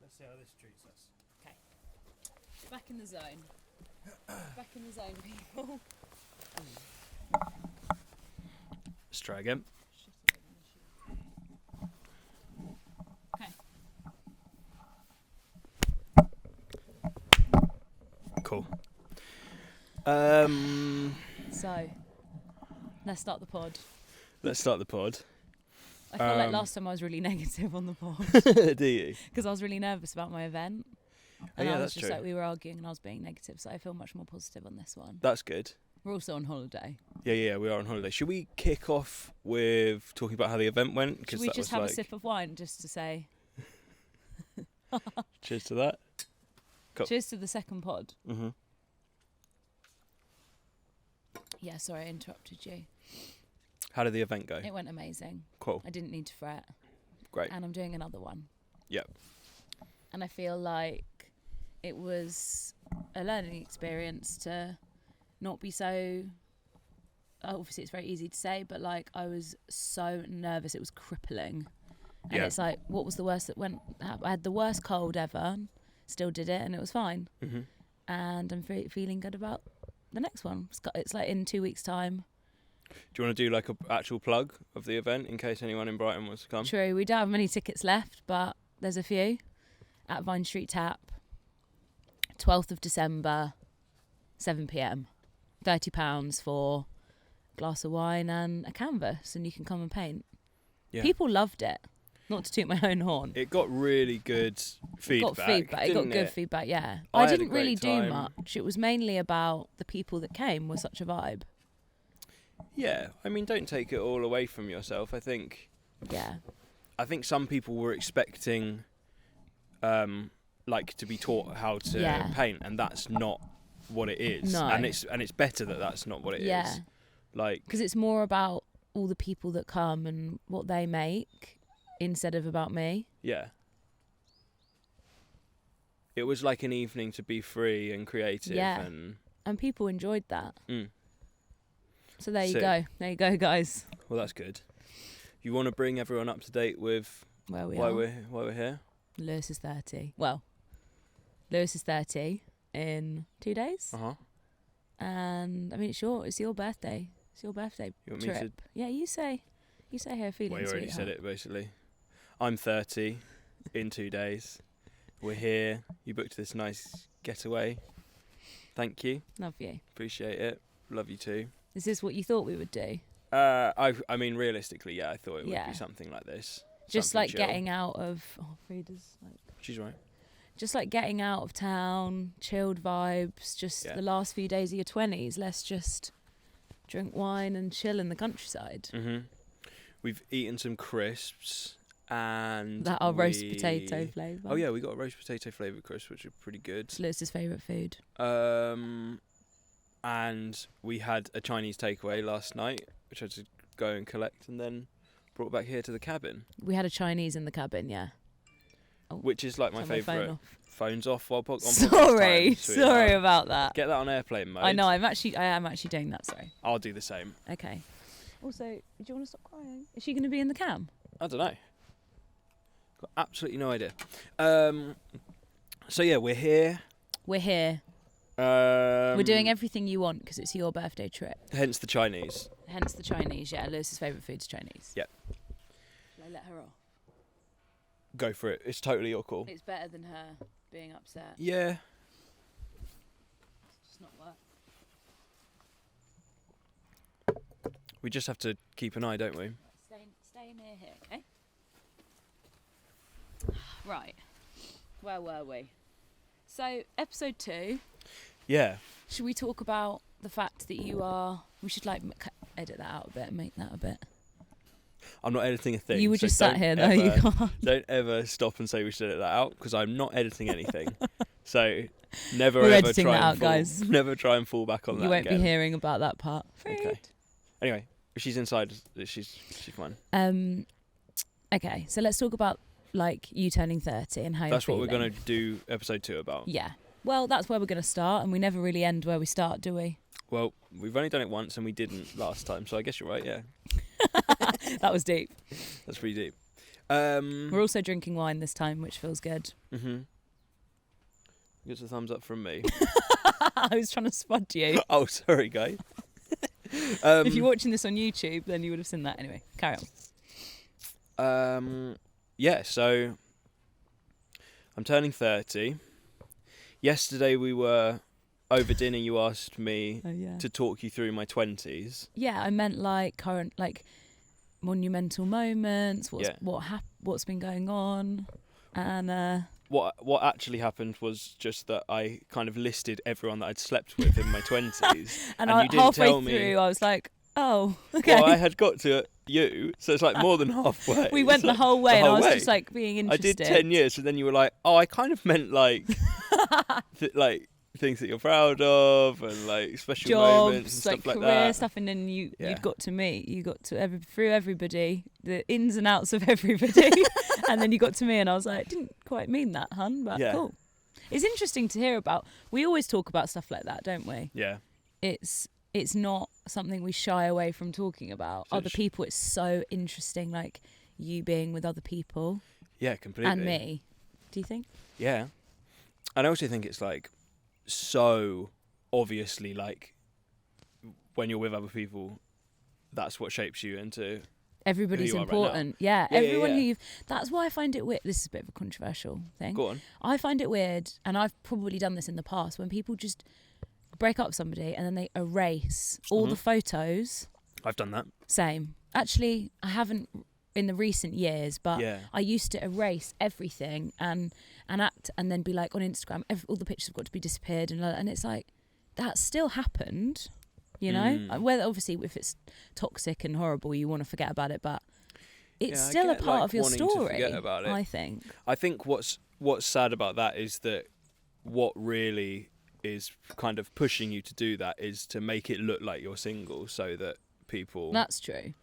Let's see how this treats us. Okay. Back in the zone. Back in the zone, people. Let's try again. Okay. Cool. So, let's start the pod. Let's start the pod. I feel like last time I was really negative on the pod. Do you? Because I was really nervous about my event. And yeah, I was that's just true. like, we were arguing and I was being negative. So I feel much more positive on this one. That's good. We're also on holiday. Yeah, we are on holiday. Should we kick off with talking about how the event went? Should we just have a sip of wine just to say... Cheers to that. Cool. Cheers to the second pod. Mm-hmm. Yeah, sorry, I interrupted you. How did the event go? It went amazing. Cool. I didn't need to fret. Great. And I'm doing another one. Yep. And I feel like it was a learning experience to not be so... Obviously, it's very easy to say, but like I was so nervous. It was crippling. And it's like, what was the worst that went... I had the worst cold ever. Still did it, and it was fine. Mm-hmm. And I'm feeling good about the next one. It's like in 2 weeks' time. Do you want to do like a actual plug of the event in case anyone in Brighton wants to come? True, we don't have many tickets left, but there's a few. At Vine Street Tap, 12th of December, 7 p.m. £30 for a glass of wine and a canvas, and you can come and paint. Yeah. People loved it. Not to toot my own horn. It got really good feedback. It got good feedback, yeah. I didn't really do much. It was mainly about the people that came were such a vibe. Yeah, I mean, don't take it all away from yourself. I think some people were expecting, like, to be taught how to paint, and that's not what it is. No. And it's better that that's not what it is. Like, because it's more about all the people that come and what they make instead of about me. Yeah. It was like an evening to be free and creative. Yeah. And people enjoyed that. Mm. So there you go. There you go, guys. Well, that's good. You want to bring everyone up to date with why we're here? Lewis is 30. Well, Lewis is 30 in 2 days. Uh-huh. And I mean, it's your birthday. It's your birthday trip. Yeah, you say how you're feeling. Well, you already said it, basically. I'm 30 in 2 days. We're here. You booked this nice getaway. Thank you. Love you. Appreciate it. Love you too. Is this what you thought we would do? I mean, realistically, yeah, I thought it would be something like this. Just like chill. Getting out of... Oh, Frida's like... She's right. Just like getting out of town, chilled vibes, just the last few days of your 20s. Let's just drink wine and chill in the countryside. Mm-hmm. We've eaten some crisps and... That are roast potato flavour. Oh, yeah, we got a roast potato flavoured crisp, which are pretty good. It's Lewis's favourite food. And we had a Chinese takeaway last night, which I had to go and collect and then brought back here to the cabin. We had a Chinese in the cabin, yeah. Oh, which is like my favourite. Phone's off while on Sorry about that. Get that on airplane mode. I know, I am actually doing that, sorry. I'll do the same. Okay. Also, do you want to stop crying? Is she going to be in the cam? I don't know. Got absolutely no idea. So yeah, we're here. We're here. We're doing everything you want because it's your birthday trip. Hence the Chinese. Yeah. Lewis's favourite food's Chinese. Yeah. Shall I let her off? Go for it. It's totally your call. It's better than her being upset. Yeah. It's just not work. We just have to keep an eye, don't we? Stay near here, okay? Right. Where were we? So, episode 2. Yeah. Should we talk about the fact that you are... We should, like, edit that out a bit and make that a bit. I'm not editing a thing. You were just sat here, though. You can't. Don't ever stop and say we should edit that out, because I'm not editing anything. So, never We're ever editing try that and out, guys. Never try and fall back on that. You won't again. be hearing about that part. Okay. Anyway, if she's inside, she's fine. Okay, so let's talk about like you turning 30 and how that's you're what feeling. we're going to do episode 2 about. Yeah. Well, that's where we're going to start, and we never really end where we start, do we? Well, we've only done it once, and we didn't last time, so I guess you're right, yeah. That was deep. That's pretty deep. We're also drinking wine this time, which feels good. Mm-hmm. Gets a thumbs up from me. I was trying to spud you. Oh, sorry, guys. If you're watching this on YouTube, then you would have seen that. Anyway, carry on. Yeah, so I'm turning 30. Yesterday we were over dinner. You asked me to talk you through my 20s. Yeah, I meant like current, like monumental moments. What's been going on, and What actually happened was just that I kind of listed everyone that I'd slept with in my 20s, and you didn't halfway tell me. through, I was like, oh, okay. Well, I had got to you, so it's like more than halfway. We went the whole way, and I was just like being interested. I did 10 years, and then you were like, oh, I kind of meant like, like things that you're proud of, and like special moments and like stuff like career that. stuff, and then you'd got to me. You got to through everybody, the ins and outs of everybody, and then you got to me, and I was like, didn't quite mean that, hun, but cool. It's interesting to hear about. We always talk about stuff like that, don't we? Yeah. It's not something we shy away from talking about. Other people, it's so interesting, like you being with other people. Yeah, completely. And me. Do you think? Yeah. And I also think it's like so obviously like when you're with other people, that's what shapes you into everybody's who you important. Are right now. Everyone who you've... That's why I find it weird. This is a bit of a controversial thing. Go on. I find it weird, and I've probably done this in the past, when people just break up with somebody and then they erase all the photos. I've done that. Same. Actually, I haven't in the recent years, but I used to erase everything and then be like on Instagram, all the pictures have got to be disappeared, and it's like, that still happened, you know? Whether obviously if it's toxic and horrible, you want to forget about it, but it's still a part of your story. To forget about it. I think what's sad about that is that what really is kind of pushing you to do that is to make it look like you're single, so that people... That's true.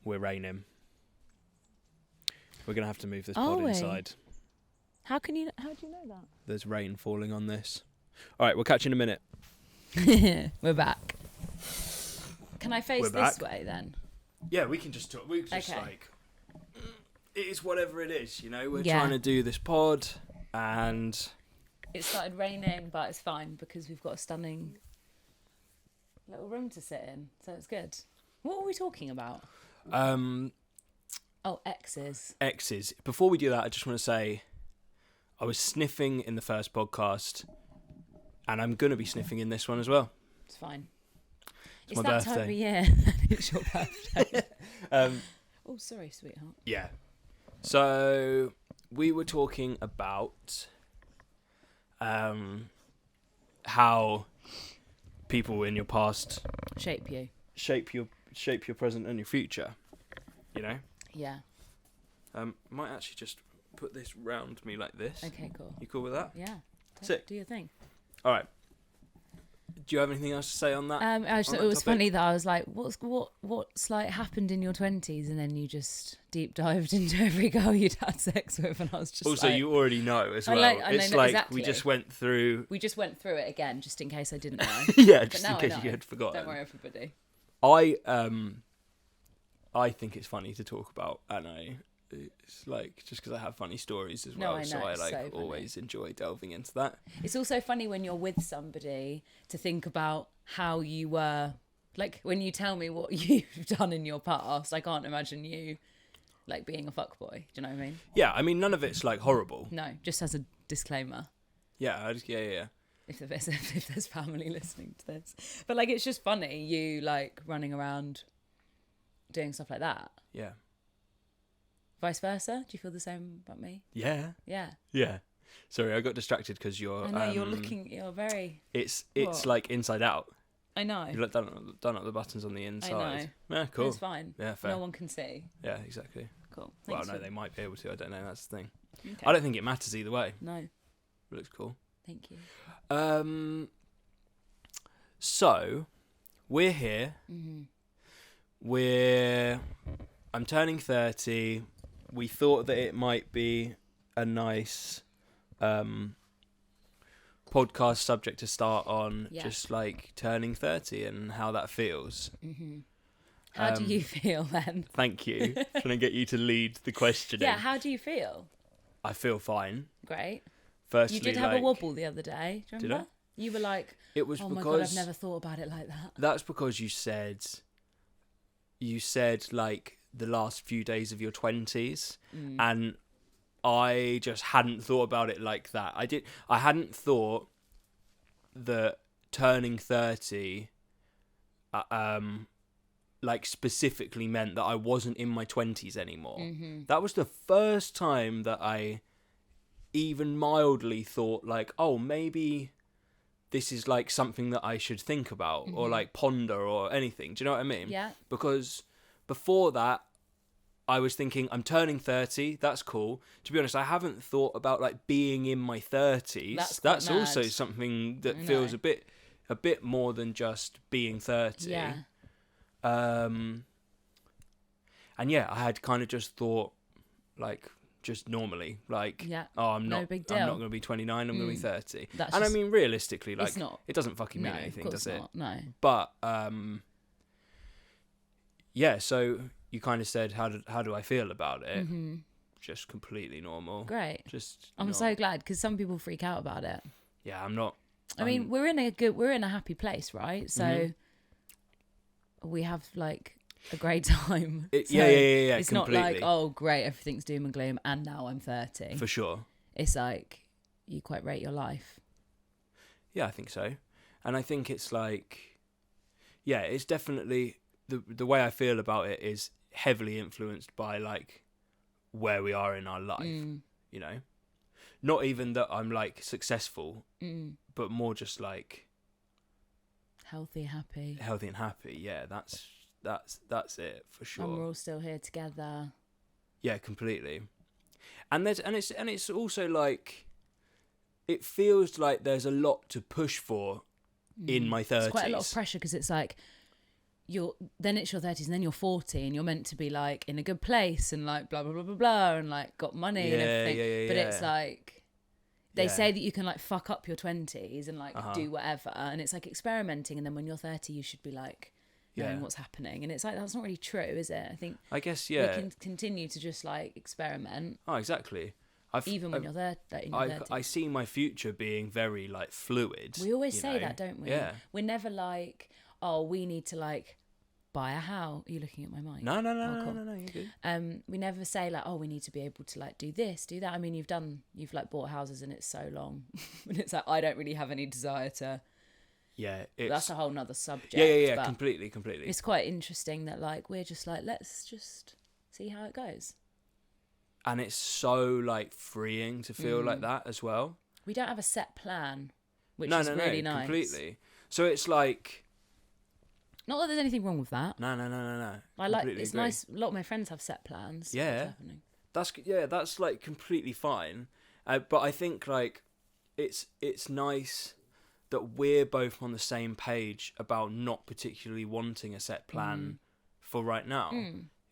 We're raining. We're going to have to move this pod inside. How do you know that? There's rain falling on this. All right, we'll catch you in a minute. We're back. Can I face this way then? Yeah, we can just talk. We just like... It is whatever it is, you know? We're trying to do this pod, and... It started raining, but it's fine because we've got a stunning little room to sit in, so it's good. What were we talking about? Exes. Exes. Before we do that, I just want to say I was sniffing in the first podcast, and I'm going to be sniffing in this one as well. It's fine. It's my that birthday. time of year. It's your birthday. Oh, sorry, sweetheart. Yeah. So we were talking about how people in your past shape your present and your future, you know? Yeah. Might actually just put this round me like this. Okay, cool. You cool with that? Yeah. Sick. Do your thing. All right. Do you have anything else to say on that? I just thought it was funny that I was like, what's like happened in your 20s, and then you just deep dived into every girl you'd had sex with, and I was just also, like, you already know as well. It's know like exactly. we just went through it again, just in case I didn't know. Yeah, just in case you had forgotten. Don't worry, everybody. I think it's funny to talk about, and it's like just because I have funny stories as well, so I like always enjoy delving into that. It's also funny when you're with somebody to think about how you were, like when you tell me what you've done in your past, I can't imagine you like being a fuckboy. Do you know what I mean? Yeah, I mean none of it's like horrible. No, just as a disclaimer. Yeah, yeah. If there's family listening to this, but like it's just funny you like running around doing stuff like that. Yeah. Vice versa? Do you feel the same about me? Yeah. Yeah. Yeah. Sorry, I got distracted because you're... I know, you're very... It's like inside out. I know. You've like done up the buttons on the inside. I know. Yeah, cool. It's fine. Yeah, fair. No one can see. Yeah, exactly. Cool. Well, no, they might be able to. I don't know. That's the thing. Okay. I don't think it matters either way. No. It looks cool. Thank you. So, we're here. Mm-hmm. I'm turning 30. We thought that it might be a nice podcast subject to start on, just like turning 30 and how that feels. Mm-hmm. How do you feel then? Thank you. Trying to get you to lead the questioning. Yeah, how do you feel? I feel fine. Great. Firstly, You did have a wobble the other day. Do you remember? Did I? You were like, it was oh because, my God, I've never thought about it like that. That's because you said like the last few days of your 20s, and I just hadn't thought about it like that. I hadn't thought that turning 30 like specifically meant that I wasn't in my 20s anymore. That was the first time that I even mildly thought like, oh, maybe this is like something that I should think about or like ponder or anything. Do you know what I mean? Yeah. Because before that, I was thinking, I'm turning 30, that's cool. To be honest, I haven't thought about like being in my 30s. That's also something that feels a bit more than just being 30. Yeah. And yeah, I had kind of just thought like just normally like, oh, I'm not big deal. I'm not going to be 29, I'm going to be 30. That's and just, I mean realistically, like it's not, it doesn't fucking mean anything, does it? No. But yeah, so you kind of said, how do I feel about it? Just completely normal. Great. Just I'm so glad, because some people freak out about it. Yeah, I'm not. I mean, we're in a happy place, right? So we have like a great time. Yeah. It's completely. not like, oh great, everything's doom and gloom and now I'm 30. For sure. It's like you quite rate your life. Yeah, I think so. And I think it's like, yeah, it's definitely the way I feel about it is heavily influenced by like where we are in our life, you know? Not even that I'm like successful, but more just like healthy, happy. Yeah, that's it for sure. And we're all still here together. Yeah, completely. And it's also like it feels like there's a lot to push for in my 30s. It's quite a lot of pressure, because it's like then it's your 30s and then you're 40 and you're meant to be like in a good place and like blah blah blah blah blah and like got money and everything. But it's like they say that you can like fuck up your 20s and like do whatever, and it's like experimenting, and then when you're 30 you should be like knowing what's happening, and it's like that's not really true, is it? I guess we can continue to just like experiment. Oh, exactly. Even when you're there, I see my future being very like fluid. We always say that, don't we? Yeah. We're never like, oh, we need to like buy a house. Are you looking at my mic? No, cool. no, you're good. We never say like, oh, we need to be able to like do this, do that. I mean, you've like bought houses and it's so long, and it's like I don't really have any desire to. Yeah, that's a whole nother subject. Yeah, completely. It's quite interesting that like we're just like, let's just see how it goes. And it's so like freeing to feel like that as well. We don't have a set plan, which is really nice. Completely. So it's like, not that there's anything wrong with that. No. I like it's agree. Nice. A lot of my friends have set plans. Yeah, that's like completely fine. But I think like it's nice that we're both on the same page about not particularly wanting a set plan for right now.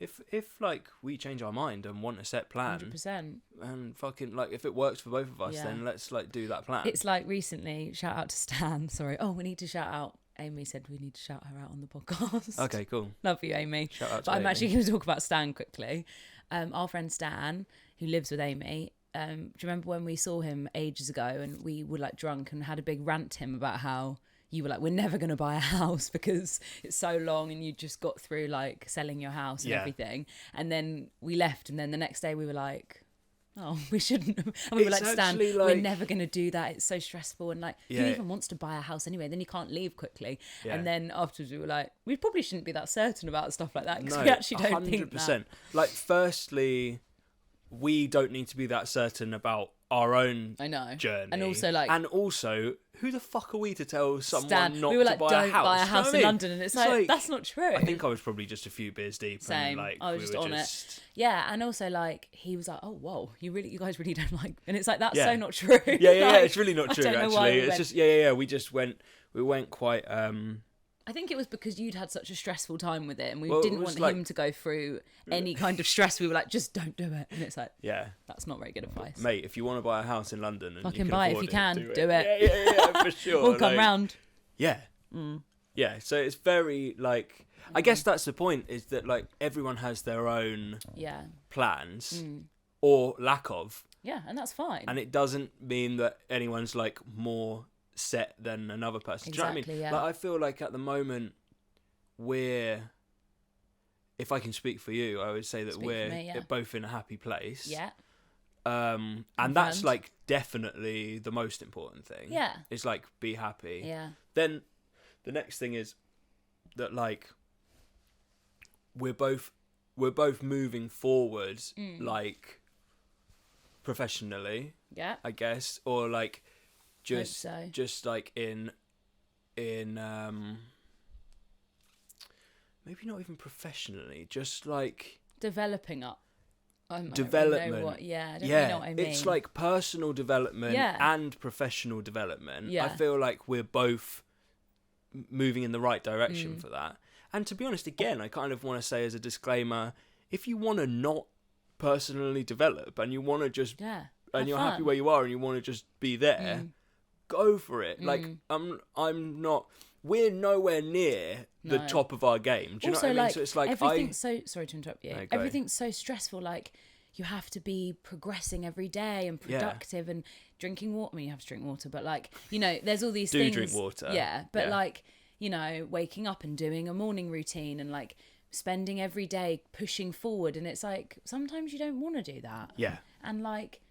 If like we change our mind and want a set plan, 100%, and fucking like if it works for both of us, then let's like do that plan. It's like recently, shout out to Stan. Sorry, we need to shout out. Amy said we need to shout her out on the podcast. Okay, cool. Love you, Amy. Shout out to But I'm Amy. actually going to talk about Stan quickly. Our friend Stan, who lives with Amy. Do you remember when we saw him ages ago and we were like drunk and had a big rant to him about how you were like, we're never going to buy a house because it's so long, and you just got through like selling your house and everything. And then we left, and then the next day we were like, oh, we shouldn't have. And we were like, Stan, like, we're never going to do that. It's so stressful. And like, who even wants to buy a house anyway? Then you can't leave quickly. Yeah. And then afterwards we were like, we probably shouldn't be that certain about stuff like that, because we actually don't 100%. Think that. Like, firstly, we don't need to be that certain about our own journey. And also like, who the fuck are we to tell someone Stan, not we were to like, buy a house? Don't buy a house in London, and it's like that's not true. I think I was probably just a few beers deep. Same. And like I was just on it. Yeah, and also like he was like, oh whoa, you guys really don't like, and it's like that's so not true. Yeah, it's really not true. I don't know actually, why it's just we went quite. I think it was because you'd had such a stressful time with it, and we didn't want him to go through any kind of stress. We were like, just don't do it. And it's like, that's not very good advice. Mate, if you want to buy a house in London and fucking you can buy afford if you can, do it. Yeah, for sure. We'll come round. Yeah. Yeah, so it's very like I guess that's the point, is that like everyone has their own Yeah. plans or lack of, Yeah, and that's fine. and it doesn't mean that anyone's like more set than another person. Do you know what I mean? Exactly, yeah. Like I feel like at the moment we're, if I can speak for you, I would say that Speak for we're me, yeah. both in a happy place. Yeah. And that's Confirmed. like definitely the most important thing. Yeah. It's like be happy. Yeah. Then the next thing is that like we're both moving forward like professionally, Yeah. I guess, or like Hope so. just like in maybe not even professionally, just like Developing up. I don't development. Really know what, yeah, I don't really know what I mean. It's like personal development Yeah. and professional development. Yeah. I feel like we're both moving in the right direction for that. And to be honest, again, I kind of want to say as a disclaimer, if you want to not personally develop and you want to just yeah. and Have you're fun. happy where you are and you want to just be there, go for it. Like I'm not. We're nowhere near the No. top of our game. Do you Also, know what I mean? like, So it's like everything's so sorry to interrupt you. No, go. Everything's so stressful. Like you have to be progressing every day and productive and drinking water. I mean, you have to drink water, but like there's all these Do things. drink water. Yeah, but Yeah. like waking up and doing a morning routine and like spending every day pushing forward. And it's like sometimes you don't want to do that. Yeah. And like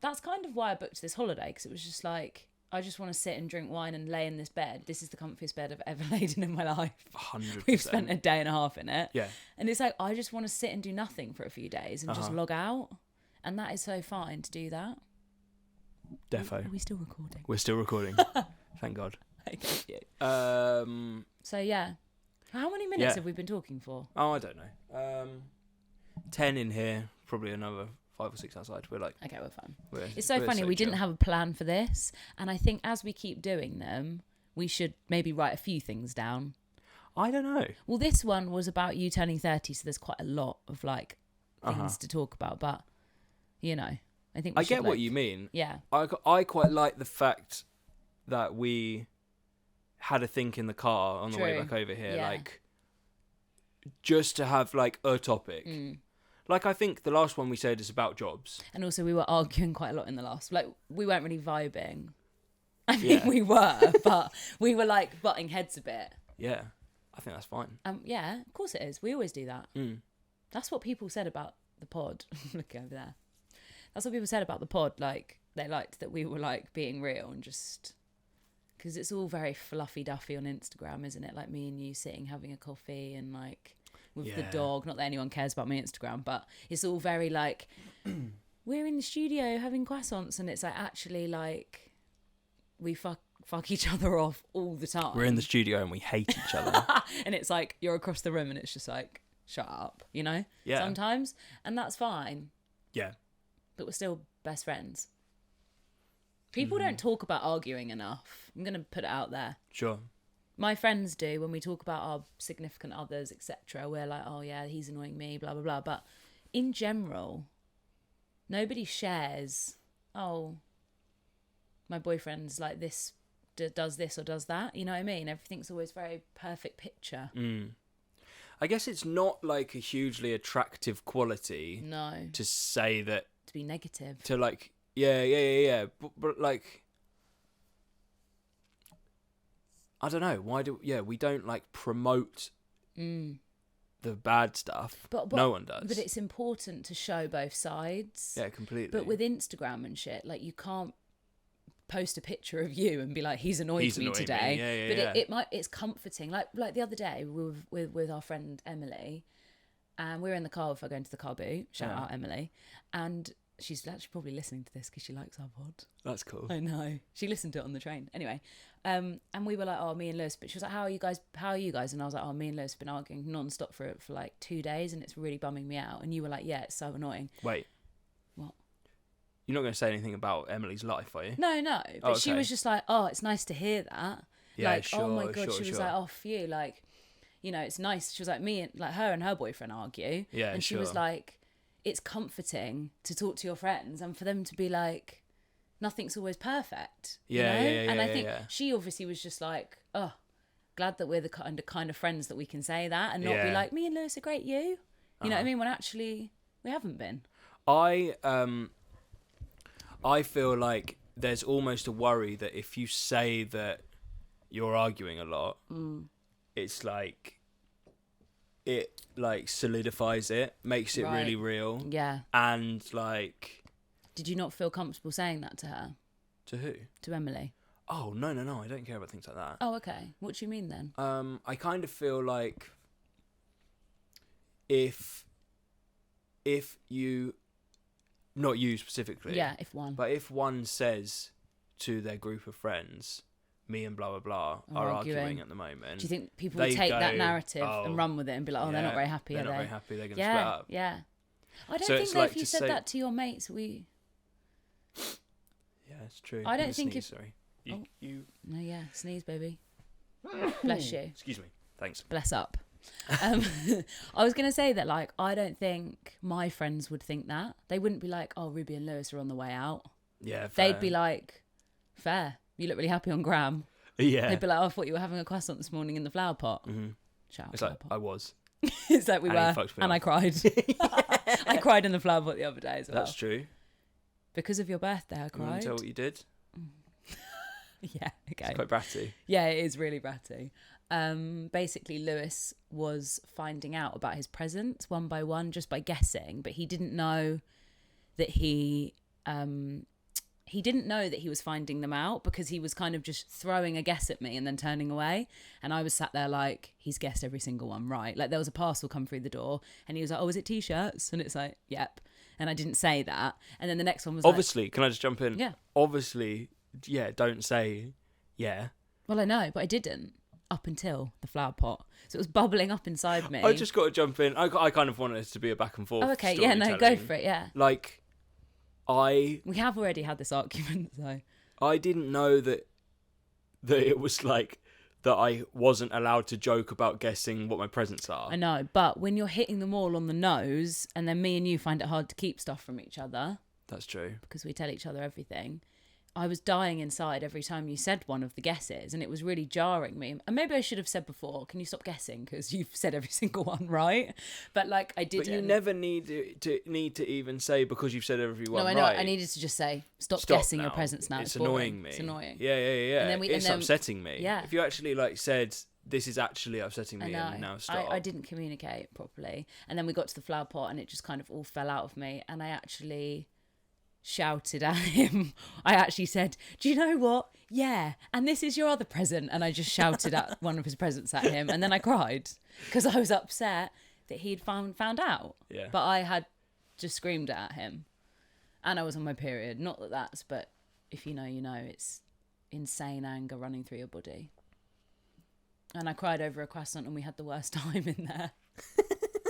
that's kind of why I booked this holiday, because it was just like, I just want to sit and drink wine and lay in this bed. This is the comfiest bed I've ever laid in my life. 100%. We've spent a day and a half in it. Yeah. And it's like, I just want to sit and do nothing for a few days and just log out. And that is so fine to do that. Defo. Are we still recording? We're still recording. Thank God. Thank you. So yeah. How many minutes have we been talking for? I don't know. 10 in here, probably another 5 or 6 outside. We're like, okay, we're fine. It's So funny. We didn't have a plan for this. And I think as we keep doing them, we should maybe write a few things down. I don't know. Well, this one was about you turning 30, so there's quite a lot of like things to talk about. But, I think we I should, get what you mean. Yeah. I quite like the fact that we had a think in the car on the way True. back over here. Yeah. Like, just to have like a topic. Like, I think the last one we said is about jobs. And also we were arguing quite a lot in the last, like we weren't really vibing. I mean, Yeah. we were, but we were like butting heads a bit. Yeah. I think that's fine. Yeah, of course it is. We always do that. That's what people said about the pod. Look over there. That's what people said about the pod. Like, they liked that we were like being real and just, because it's all very fluffy duffy on Instagram, isn't it? Like me and you sitting having a coffee and like with the dog. Not that anyone cares about my Instagram, but it's all very like, we're in the studio having croissants, and it's like actually like we fuck each other off all the time. We're in the studio and we hate each other. And it's like you're across the room and it's just like, shut up, Yeah. sometimes. And that's fine. Yeah. But we're still best friends. People don't talk about arguing enough. I'm going to put it out there. Sure. My friends do when we talk about our significant others, etc. We're like, oh yeah, he's annoying me, blah, blah, blah. But in general, nobody shares, oh, my boyfriend's like this, does this or does that. You know what I mean? Everything's always very perfect picture. I guess it's not like a hugely attractive quality No. to say that, To be negative. to like, yeah. But like, I don't know. We don't like promote the bad stuff. But no one does. But it's important to show both sides. Yeah, completely. But with Instagram and shit, like you can't post a picture of you and be like, he's annoyed me today. Yeah. But it's comforting. Like the other day we were with our friend Emily, and we were in the car with her going to the car boot. Shout out Emily. And she's actually probably listening to this because she likes our pod. That's cool. I know. She listened to it on the train. Anyway, and we were like, oh, me and Lewis. But she was like, how are you guys? And I was like, oh, me and Lewis have been arguing non-stop for like 2 days, and it's really bumming me out. And you were like, yeah, it's so annoying. Wait. What? You're not going to say anything about Emily's life, are you? No. But she okay. was just like, oh, it's nice to hear that. Yeah, like, sure, oh my God. sure, She was like, oh, for you. Like, it's nice. She was like, me and like her and her boyfriend argue. Yeah, and she was like, it's comforting to talk to your friends and for them to be like, nothing's always perfect. Yeah, you know? yeah. And I think she obviously was just like, oh, glad that we're the kind of friends that we can say that and not be Yeah. like, me and Lewis are great, you know what I mean, when actually we haven't been. I feel like there's almost a worry that if you say that you're arguing a lot, it's like it like solidifies it, makes it really real. Yeah. And like, did you not feel comfortable saying that to her? To who? To Emily. Oh, no, I don't care about things like that. Oh, okay. What do you mean then? I kind of feel like if you, not you specifically, Yeah, if one says to their group of friends, me and blah blah blah are arguing at the moment, do you think people would take that narrative and run with it and be like, they're not very happy, they're are not they? very happy, they're going to split up. Yeah. I don't So think it's that like if you to said say- that to your mates, Yeah, it's true. I don't You think sneeze, if- sorry. Oh. You no, yeah, sneeze, baby. Bless you. excuse me. Thanks. Bless up. I was going to say that, like, I don't think my friends would think that. They wouldn't be like, oh, Ruby and Lewis are on the way out. Yeah, fair. They'd be like, fair. You look really happy on Gram. Yeah. They'd be like, oh, I thought you were having a croissant this morning in the flower pot. Mm-hmm. Shout out It's flower like, pot. I was. It's like we And he were. fucked me And I up. cried. I cried in the flower pot the other day as well. That's true. Because of your birthday, I You want cried. to tell what you did? Yeah, okay. It's quite bratty. Yeah, it is really bratty. Basically, Lewis was finding out about his presents one by one just by guessing, but he didn't know that he didn't know that he was finding them out because he was kind of just throwing a guess at me and then turning away. And I was sat there like, he's guessed every single one right. Like, there was a parcel come through the door and he was like, oh, is it T-shirts? And it's like, yep. And I didn't say that. And then the next one was Obviously, can I just jump in? Yeah. Obviously, yeah, don't say, yeah. well, I know, but I didn't up until the flower pot. So it was bubbling up inside me. I just got to jump in. I kind of wanted it to be a back and forth. Oh, okay. Yeah, no, go storytelling. for it. Yeah. Like, We have already had this argument, so. I didn't know that it was like that I wasn't allowed to joke about guessing what my presents are. I know, but when you're hitting them all on the nose and then me and you find it hard to keep stuff from each other That's true. because we tell each other everything, I was dying inside every time you said one of the guesses and it was really jarring me. And maybe I should have said before, can you stop guessing? Because you've said every single one right. But like I didn't. But you never need to even say because you've said everyone No, I know. right. I needed to just say, stop Stop guessing now. your presents now. It's boring. annoying me. It's annoying. Yeah. And then it's upsetting me. Yeah. If you actually like said this is actually upsetting me, I know. and now stop. I didn't communicate properly. And then we got to the flower pot and it just kind of all fell out of me. And I actually shouted at him. I actually said, do you know what? Yeah. And this is your other present. And I just shouted at one of his presents at him. And then I cried because I was upset that he'd found out. Yeah. But I had just screamed at him. And I was on my period. Not that that's, but if you know, you know, it's insane anger running through your body. And I cried over a croissant and we had the worst time in there.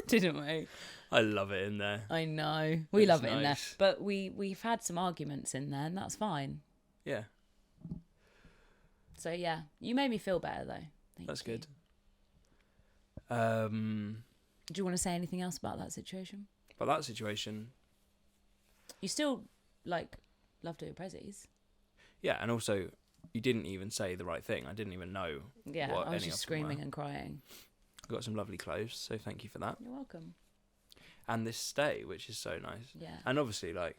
Didn't we? I love it in there. I know. We It's love it in there. nice. But we've had some arguments in there and that's fine. Yeah, So yeah, you made me feel better though. Thank that's you. good. Do you want to say anything else about that situation? But that situation, You still like love doing prezzies. yeah, and also you didn't even say the right thing. I didn't even know. Yeah, what I was any just of them were. screaming and crying. I got some lovely clothes, so thank you for that. You're welcome. And this stay, which is so nice. Yeah. And obviously, like,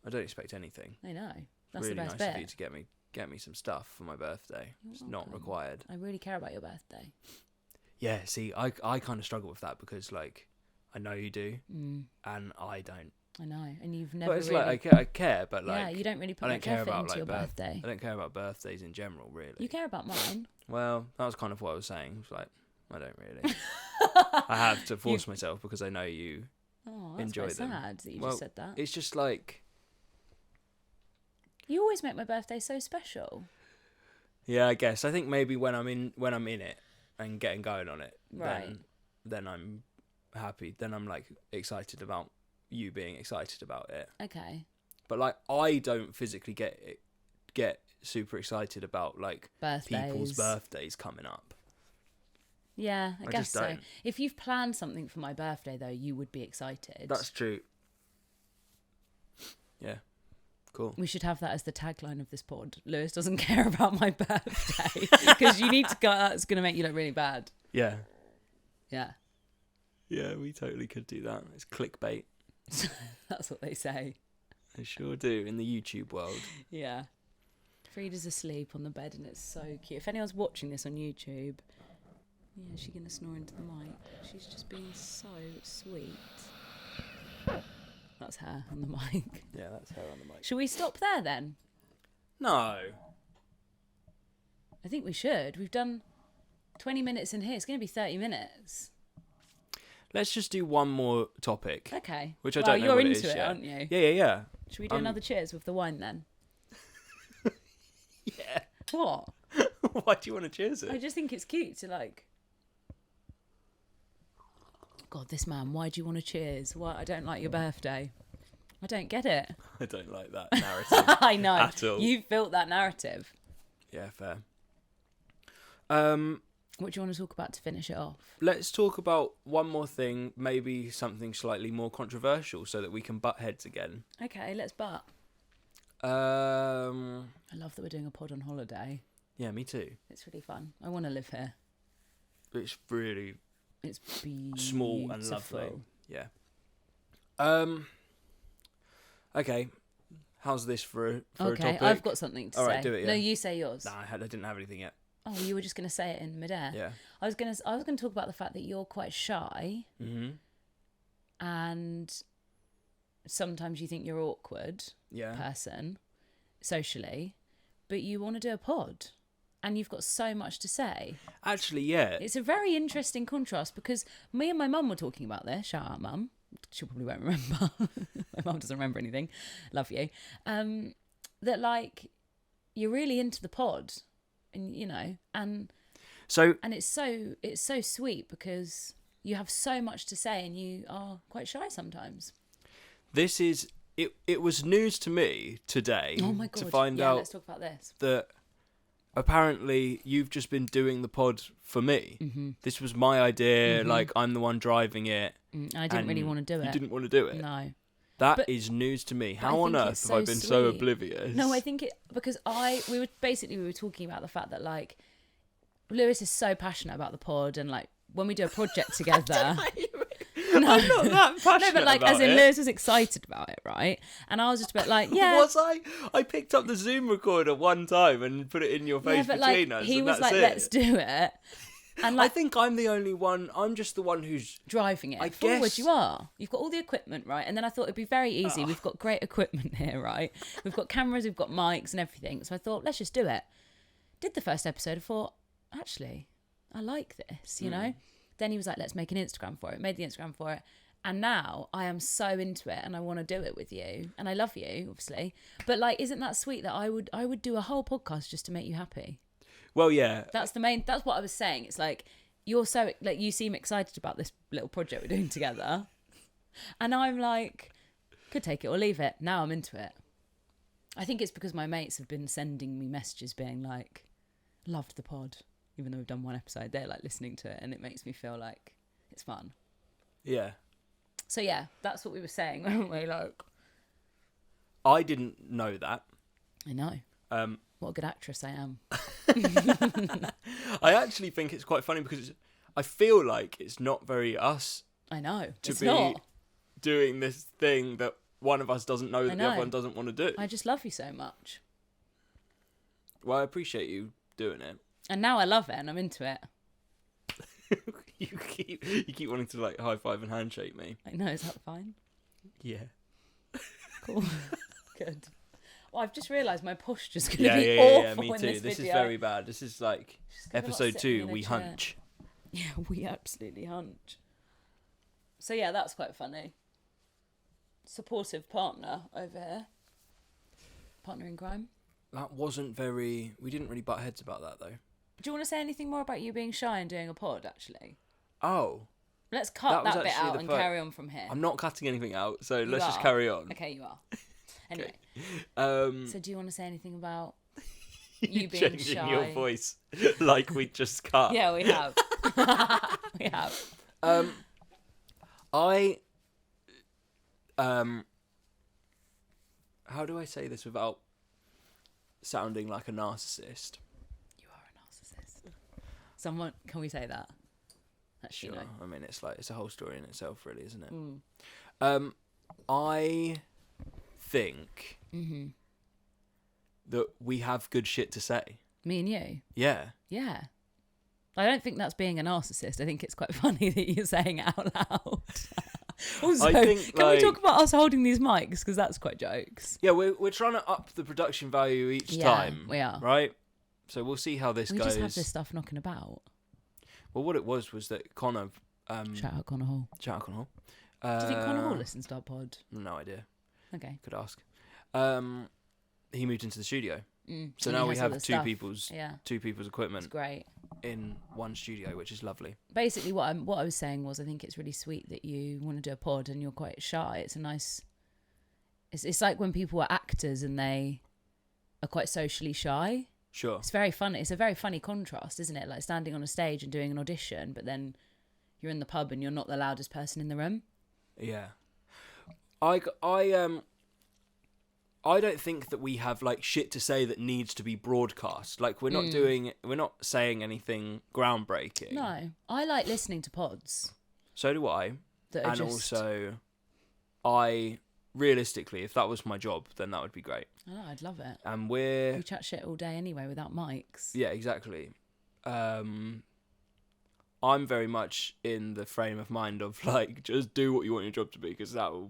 I don't expect anything. I know. That's really the best nice of you bit. to get me some stuff for my birthday. You're It's not welcome. required. I really care about your birthday. Yeah, see, I kind of struggle with that because, like, I know you do, and I don't. I know. And you've never But it's really... like, I care, but, like, yeah, you don't really put I don't much care effort about, into like, your birthday. I don't care about birthdays in general, really. You care about mine. Well, that was kind of what I was saying. It's like, I don't really. I have to force myself because I know you Oh, that's enjoy quite them. sad that you Well, just said that. It's just like, You always make my birthday so special. yeah, I guess. I think maybe when I'm in it and getting going on it, Right. then I'm happy. Then I'm like excited about you being excited about it. Okay. But like, I don't physically get super excited about like Birthdays. people's birthdays coming up. Yeah, I guess just so. don't. If you've planned something for my birthday, though, you would be excited. That's true. Yeah, Cool. We should have that as the tagline of this pod. Lewis doesn't care about my birthday. Because you need to go, that's going to make you look really bad. Yeah. Yeah. Yeah, we totally could do that. It's clickbait. That's what they say. They sure do in the YouTube world. Yeah. Frida's asleep on the bed and it's so cute. If anyone's watching this on YouTube, yeah, is she going to snore into the mic? She's just being so sweet. That's her on the mic. Yeah, that's her on the mic. Should we stop there then? No. I think we should. We've done 20 minutes in here. It's going to be 30 minutes. Let's just do one more topic. Okay. Which I don't know you're what into it is it, yet. aren't you? Yeah. Should we do another cheers with the wine then? Yeah. What? Why do you want to cheers it? I just think it's cute to like... God, this man, why do you want to cheers? Why? I don't like your birthday. I don't get it. I don't like that narrative. I know. At all. You've built that narrative. Yeah, fair. What do you want to talk about to finish it off? Let's talk about one more thing, maybe something slightly more controversial so that we can butt heads again. Okay, let's butt. I love that we're doing a pod on holiday. Yeah, me too. It's really fun. I want to live here. It's really It's beautiful. small and lovely. Yeah. Okay. How's this for a topic? I've got something to say. All right, do it, yeah. No, you say yours. Nah, I didn't have anything yet. Oh, you were just going to say it in midair. Yeah. I was going to talk about the fact that you're quite shy, and sometimes you think you're awkward person socially, but you want to do a pod, and you've got so much to say. Actually, yeah. It's a very interesting contrast because me and my mum were talking about this. Shout out, mum. She probably won't remember. My mum doesn't remember anything. Love you. That like you're really into the pod. And you know, and it's so sweet because you have so much to say and you are quite shy sometimes. This is it was news to me today. Oh my God. To find out let's talk about this. that apparently you've just been doing the pod for me. Mm-hmm. This was my idea, like I'm the one driving it. I didn't really want to do it. You didn't want to do it? No. That is news to me. How on earth have I been so oblivious? No, I think because we were talking about the fact that like Lewis is so passionate about the pod and like when we do a project together. I'm not that passionate. No, but like about as in it. Lewis was excited about it, right? And I was just a bit like, yeah. Was I? I picked up the Zoom recorder one time and put it in your face between us. He was that's like, it. let's do it. And like, I think I'm the only one. I'm just the one who's driving it. I Forward guess you are. You've got all the equipment, right? And then I thought it'd be very easy. We've got great equipment here, right? We've got cameras, we've got mics and everything. So I thought, let's just do it. Did the first episode. I thought, actually, I like this, you know? Then he was like, let's make an Instagram for it. Made the Instagram for it. And now I am so into it and I want to do it with you. And I love you, obviously. But like, isn't that sweet that I would do a whole podcast just to make you happy? Well, yeah. That's what I was saying. It's like, you're so, like, you seem excited about this little project we're doing together. And I'm like, could take it or leave it. Now I'm into it. I think it's because my mates have been sending me messages being like, loved the pod. Even though we've done one episode, they're like listening to it and it makes me feel like it's fun. Yeah. So yeah, that's what we were saying, weren't we? Like, I didn't know that. I know. What a good actress I am. I actually think it's quite funny because I feel like it's not very us. I know. To be doing this thing that one of us doesn't know that the other one doesn't want to do. I just love you so much. Well, I appreciate you doing it. And now I love it and I'm into it. you keep wanting to like high five and handshake me. I know, is that fine? Yeah. Cool. Good. Well, I've just realised my posture's going to be awful me in too. this This video. is very bad. This is like episode 2, we hunch. Yeah, we absolutely hunch. So yeah, that's quite funny. Supportive partner over here. Partner in crime. That wasn't very... We didn't really butt heads about that, though. Do you want to say anything more about you being shy and doing a pod, actually? Oh. Let's cut that bit out and carry on from here. I'm not cutting anything out, so let's just carry on. Okay, you are. Anyway. Okay. So do you want to say anything about you being changing shy? your voice like we just cut? Yeah, we have. We have. How how do I say this without sounding like a narcissist? You are a narcissist. Someone, can we say that? Actually, Sure. no. I mean, it's like, it's a whole story in itself, really, isn't it? Mm. I think Mm-hmm. that we have good shit to say. Me and you. Yeah. Yeah. I don't think that's being a narcissist. I think it's quite funny that you're saying it out loud. Also, I think, can we like- talk about us holding these mics? Because that's quite jokes. Yeah, we're trying to up the production value each Yeah, time. we are. Right? So we'll see how this We goes. just have this stuff knocking about. Well, what it was that Connor... Shout out Connor Hall. Shout out Connor Hall. Do you think Connor Hall listens to our pod? No idea. Okay. Could ask. He moved into the studio. So And now he we has all have the two stuff. people's Yeah, it's equipment great. in one studio, which is lovely. Basically, what I was saying was, I think it's really sweet that you want to do a pod and you're quite shy. It's a nice. It's like when people are actors and they are quite socially shy. Sure. It's very funny. It's a very funny contrast, isn't it? Like standing on a stage and doing an audition, but then you're in the pub and you're not the loudest person in the room. Yeah. I don't think that we have like shit to say that needs to be broadcast. Like we're not saying anything groundbreaking. No, I like listening to pods. So do I. That are And just, also, I realistically, if that was my job, then that would be great. I know, I'd love it. And We chat shit all day anyway without mics. yeah, exactly. I'm very much in the frame of mind of like, just do what you want your job to be, because that will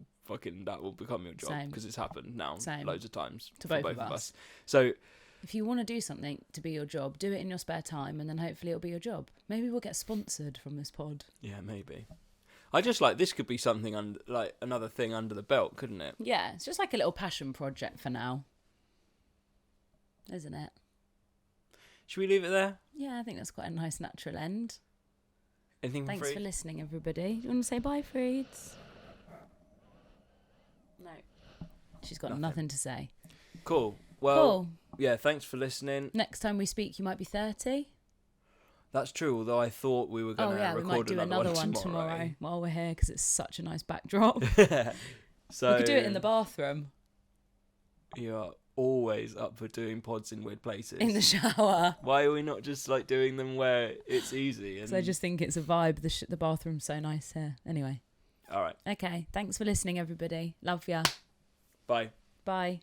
become your job, Same. because it's happened now Same. loads of times To for both both of of us. us. So If you want to do something to be your job, do it in your spare time, and then hopefully it'll be your job. Maybe we'll get sponsored from this pod. yeah, maybe. I just like, this could be something like another thing under the belt, couldn't it? Yeah, it's just like a little passion project for now, isn't it? Should we leave it there? Yeah, I think that's quite a nice natural end. Anything Thanks for for free? listening, everybody. You want to say bye, Freeds? No. She's got nothing to say. Cool. Well, Cool. yeah, thanks for listening. Next time we speak, you might be 30. That's true, although I thought we were going Oh, to yeah, we record might do another one tomorrow while we're here because it's such a nice backdrop. So We could do it in the bathroom, You are always up for doing pods in weird places. in the shower. Why are we not just like doing them where it's easy? And... So I just think it's a vibe. The bathroom's so nice here. Anyway. All right. Okay. Thanks for listening, everybody. Love ya. Bye. Bye.